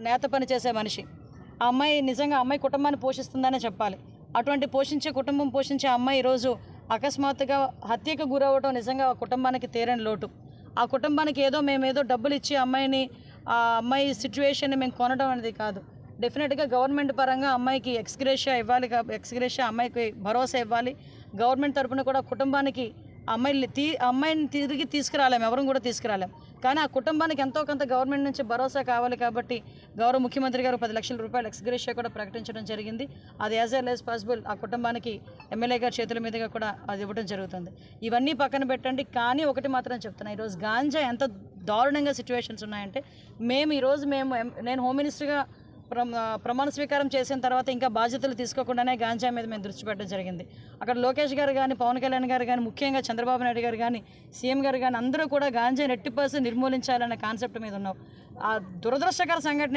నేత పని చేసే మనిషి. ఆ అమ్మాయి నిజంగా అమ్మాయి కుటుంబాన్ని పోషిస్తుందనే చెప్పాలి. అటువంటి కుటుంబం పోషించే అమ్మాయి ఈరోజు అకస్మాత్తుగా హత్యకు గురవడం నిజంగా ఆ కుటుంబానికి తీరని లోటు. ఆ కుటుంబానికి మేమేదో డబ్బులు ఇచ్చి ఆ అమ్మాయి సిచ్యువేషన్ని మేము కొనడం అనేది కాదు. డెఫినెట్గా గవర్నమెంట్ పరంగా అమ్మాయికి ఎక్స్గ్రేషియా ఇవ్వాలి, అమ్మాయికి భరోసా ఇవ్వాలి. గవర్నమెంట్ తరఫున కూడా కుటుంబానికి అమ్మాయిని తిరిగి తీసుకురాలేము, ఎవరు కూడా తీసుకురాలేము. కానీ ఆ కుటుంబానికి ఎంతో కొంత గవర్నమెంట్ నుంచి భరోసా కావాలి కాబట్టి గౌరవ ముఖ్యమంత్రి గారు 10 లక్షల రూపాయలు ఎక్స్గ్రేషియా కూడా ప్రకటించడం జరిగింది. అది యాజ్ ఎర్లీ యాజ్ పాసిబుల్ ఆ కుటుంబానికి ఎమ్మెల్యే గారి చేతుల మీదుగా కూడా అది ఇవ్వడం జరుగుతుంది. ఇవన్నీ పక్కన పెట్టండి, కానీ ఒకటి మాత్రం చెప్తున్నా, ఈరోజు గాంజా ఎంత దారుణంగా సిచ్యువేషన్స్ ఉన్నాయంటే నేను హోమ్ మినిస్టర్గా ప్రమాణ స్వీకారం చేసిన తర్వాత ఇంకా బాధ్యతలు తీసుకోకుండానే గాంజా మీద మేము దృష్టి పెట్టడం జరిగింది. అక్కడ లోకేష్ గారు కానీ, పవన్ కళ్యాణ్ గారు కానీ, ముఖ్యంగా చంద్రబాబు నాయుడు గారు కానీ, సీఎం గారు కానీ అందరూ కూడా గాంజాని 80% నిర్మూలించాలనే కాన్సెప్ట్ మీద ఉన్నాం. ఆ దురదృష్టకర సంఘటన